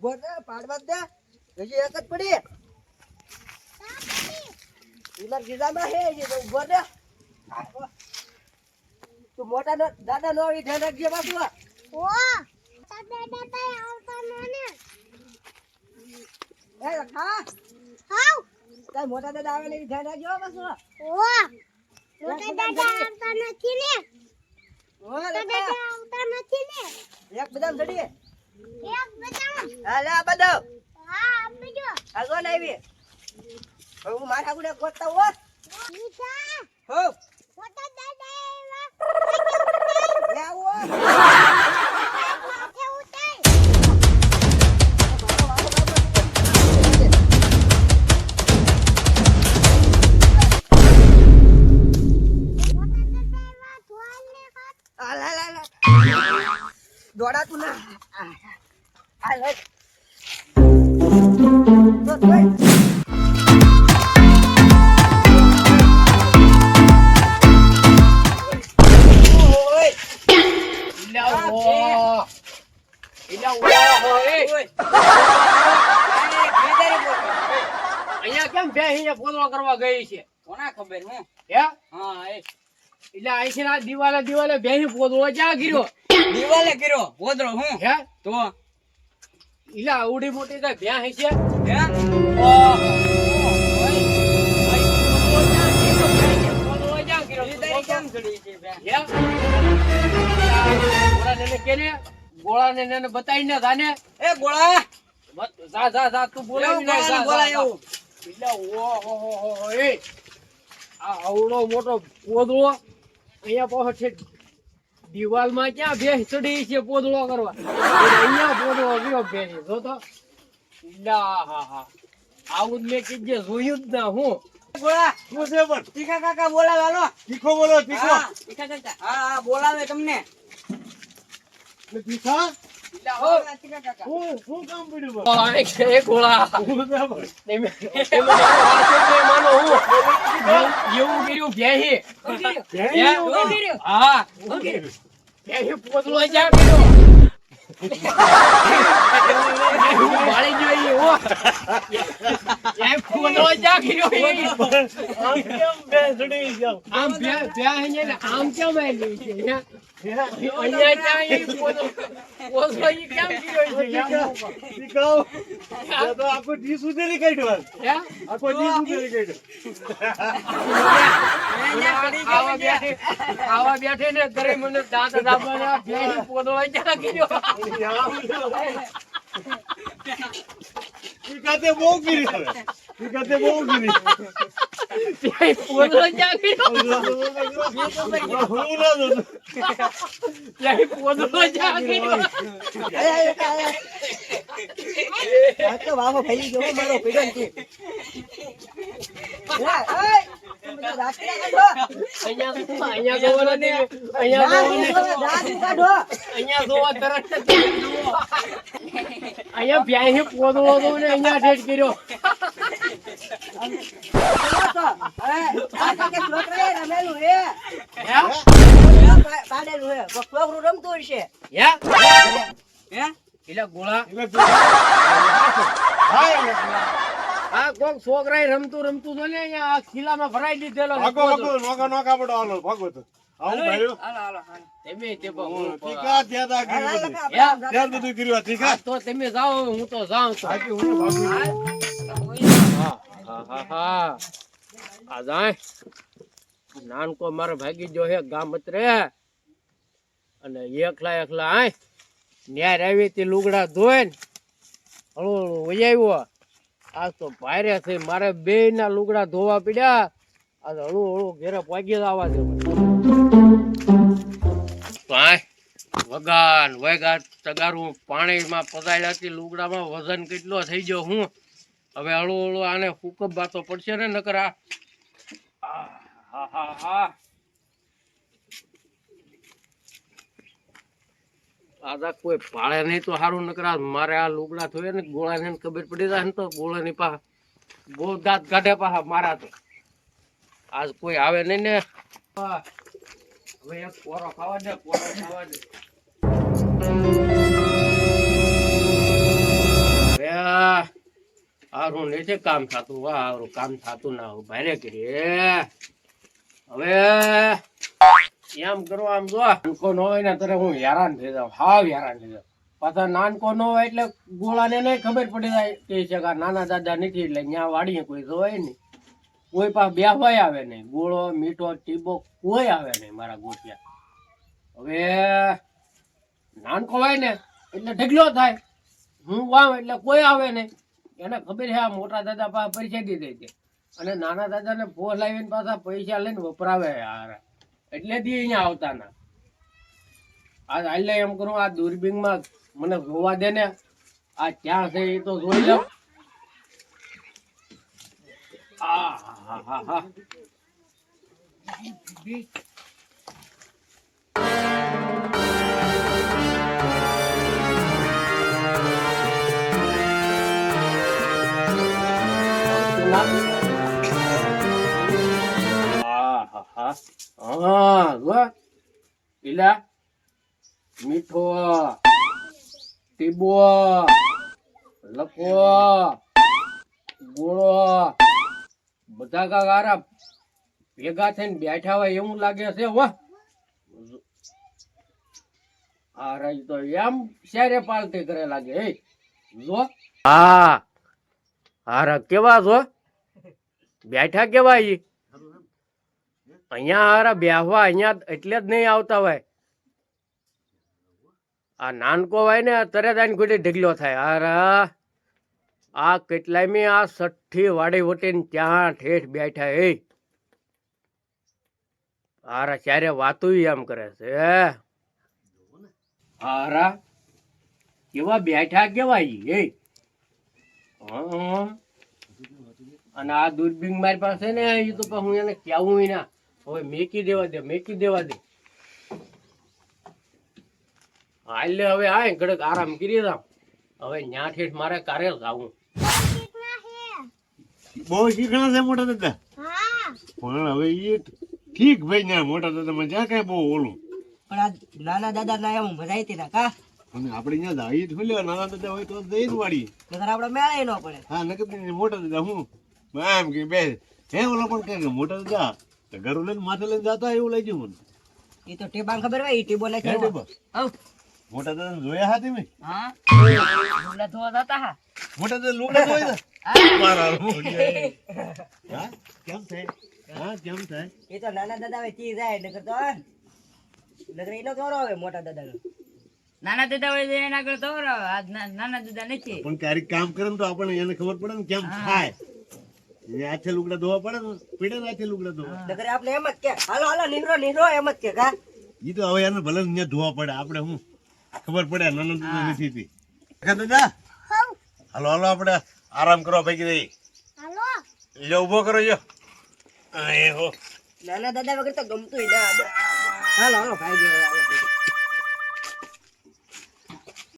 ઉભો ને પાડવા દે હજી એક જ પડી ઉલર ગીજામાં હે જે ઉભો ને તું મોટા દાદા નો આવી ધ્યાન રાખજે બાપુ ઓ દાદા આવતા મને એ રખા હાઉ તાર મોટા દાદા આવે એટલે ધ્યાન રાખજો બાપુ ઓ મોટા દાદા આવતા નથી ને ઓ દાદા આવતા નથી ને એક બદામ જડી એક બતાવ હા લે બદામ હા આપજો આગો ને આવી હવે હું મારા આગળ ગોતતા હો મીઠા હો મોટા દાદા લે આવો માથે ઉતાર દોડા તું ના આ લે તો તોય અહીંયા કેમ બે અહીંયા બોલવા કરવા ગઈ છે કોના ખબર હું હે હા એટલે અહીંથી આ દિવાલે બે પોદળો ક્યાં ગીર્યો દિવાલે ગીર્યો પોદળો હું હે તો ઈલા આવડી મોટી તો ભ્યા હશે હે ગોળા ને બતાવી ને થાને એ ગોળા જા તું બોલાવી ના બોલાયો એટલે ઓહો એ આ આવડો મોટો પોદળો અહીંયા પહોંચે દિવાલમાં ક્યાં ભેંસ ચડી છે પોદળો કરવા અહીંયા પોદળો રહ્યો ભેંસ જો તો હા આવું મેં કીધે જોયું જ ના હું ગોળા શું છે પણ તીખા કાકા બોલાવે હાલો તીખો બોલો તીખો તીખા કાકા હા બોલાવે તમને તીખા તીખા કાકા હું કામ પડ્યું એ ગોળા એવું કર્યું ભેહી હા ભેહી પોતળો જ્યાં કર્યો બાળી જોઈએ હો પોતળો જ્યાં કર્યો આમ બે આમ કેમ આવી છે અહીંયા ક્યાં પોતળો કેમ કર્યો છે તો આખો ડી સુધેરી કાઢ્યો આખો ડી સુધેરી કાઢ્યો આવા બેઠે ને ઘરે મને દાંત દાબવાના ભેંસ પોદળો ક્યાં કર્યો ટીકાતે બહુ ગીરી ટીકાતે બહુ ગીરી ભેંસ પોદળો ક્યાં કર્યો ભેંસ પોદળો ક્યાં કર્યો આ તો વાવો ફેલી ગયો મારો પીડન થી અહીંયા જોવાનો ને અહીંયા જોવા તરત અહીંયા ભેંસ પોદળો તો ને અહીંયા ઠેઠ કર્યો રમતું હશે એટલે ગોળા આ કોક છોકરા રમતું તો ને અહીંયા આ ખીલામાં ભરાઈ દીધેલો ભાગો નોકા પડો હાલો ભાગો તો આવું ભાઈઓ તમે તે ટીકા ત્યાં બધું કર્યું ટીકા તો તમે જાઓ હું તો જાઉં છું બાકી હું ભાગું હા આ જાય નાનકો મારો ભાગી જો હે ગામ રે અને એકલા આય ન્યાર આવી તે લુગડા ધોઈને હળું વજાવ્યો આજ તો ભારે થઈ મારે બે ના લુગડા ધોવા પડ્યા આજ હળું ઘેરે પગી આવવા દે વગા તગારું પાણીમાં પધાર્યા હતી લુગડામાં વજન કેટલો થઈ ગયો હું હવે હળું આને હુકમવા તો પડશે ને નકરા હા આદા કોઈ ભાડે નહીં તો સારું નકરા મારે આ લુગડા થયા ને ગોળા ને ખબર પડી જાય ને તો ગોળા ની પા બહુ દાંત કાઢે પાછા મારા તો આજ કોઈ આવે નહીં ને હવે એક કોરો ખાવા દે હારું નથી કામ થતું, વાહ હારું કામ થતું ના હોય ભારે કરીએ. હવે એમ કરો, આમ જો નાનકો ન હોય ને ત્યારે હું હેરાન થઈ જાઉં, હાવ હેરાન થઈ જાઉં. પાછા નાનકો ન હોય એટલે ગોળાને નહીં ખબર પડી જાય કે છે કે નાના દાદા નથી એટલે ત્યાં વાડીએ કોઈ જોવાય નહીં, કોઈ પાસે બેહવાય આવે નહીં, ગોળો મીઠો ટીબો કોઈ આવે નહીં મારા ગોઠિયા. હવે નાનકો હોય ને એટલે ઢગલો થાય, હું વાવ એટલે કોઈ આવે નહીં. એને ખબર છે આ મોટા દાદા પાસે પૈસા દીધી છે અને નાના દાદાને ફોન લાવીને પાછા પૈસા લઈને વપરાવે યાર, એટલે દી અહીંયા આવતા ના. આજ હાલે એમ કરું, આ દૂરબીનમાં મને જોવા દે ને, આ ક્યાં છે એ તો જોઈ લઉં. આ હા હા હા મીઠો ટીબો લકો ગોળો બધા કાકારા ભેગા થઈને બેઠા હોય એવું લાગે છે. વાહ આ રહી તો એમ શેરે પાલટી કરે લાગે. હે જો હા હારા કેવા જો બેઠા કેવા ઈ અહીંયા હારા બેહવા અહીંયા એટલે જ નહીં આવતા હોય. આ નાનકો હોય ને તરત આઈને કોઈ ઢગલો થાય. હારા આ કેટલાયમી આ સઠ્ઠી વાડી વટીને ત્યાં ઠેઠ બેઠા. એ હારા ચારે વાતું એમ કરે છે. હારા કેવા બેઠા કેવા ઈ. એ અને આ દૂરબીન મારી પાસે ને એ તો હું એને કેવું ના, હવે મેકી દેવા દે, મેકી દેવા દે. હાલે હવે આ ઘડક આરામ કરી દઉં. હવે ન્યા ઠેઠ મારે કારે જાવું. બહુ શીખણા છે મોટા દાદા. હા પણ હવે એ ઠીક ભાઈ ના મોટા દાદા માં જ્યાં કઈ બહુ ઓલું, પણ આ નાના દાદા ના એવું મજા આવી ના કા, અને આપણે ત્યાં દાઈ જ ખોલ્યો નાના દાદા હોય તો દઈ જ વાળી. નકર આપણે મેળે ન પડે. હા નકર મોટા દાદા હું એમ કે બે હે ઓલો પણ કે મોટા દાદા તો ઘરું લઈને માથે લઈને જતા એવું લાગ્યું મને. એ તો ટેબાંગ ખબર હોય, ઈ ટેબો હે નાખી ટેબો? મોટા દાદા જોયા હા તમે? હા મુલા ધોવા જતા હા. મોટા દાદા લુગડા ધોયા હતા? મારા હા કેમ થાય? હા કેમ થાય? એ તો નાના દાદા હવે ચી જાય નકર તો નકર એનો થોડો હવે મોટા દાદાનો. નાના દાદા હોય એના આગળ તો આજ નાના દાદા નથી. પણ ક્યારેક કામ કરે ને તો આપણને એને ખબર પડે ને કેમ થાય. એ આછે લુગડા ધોવા પડે ને, પીડે ને આછે લુગડા ધોવા. નકર આપણે એમ જ કે હાલો હાલો નીકળો નીકળો એમ જ કે કા. ઈ તો હવે એને ભલે ને ધોવા પડે, આપણે હું ખબર પડે નાના દાદા નથી થી. દાદા હાલો હાલો આપણે આરામ કરવા પૈકી દઈ. હાલો લે ઉભો કરો જો. એ હો નાના દાદા વગર તો ગમતું ના. હાલો હાલો ભાઈ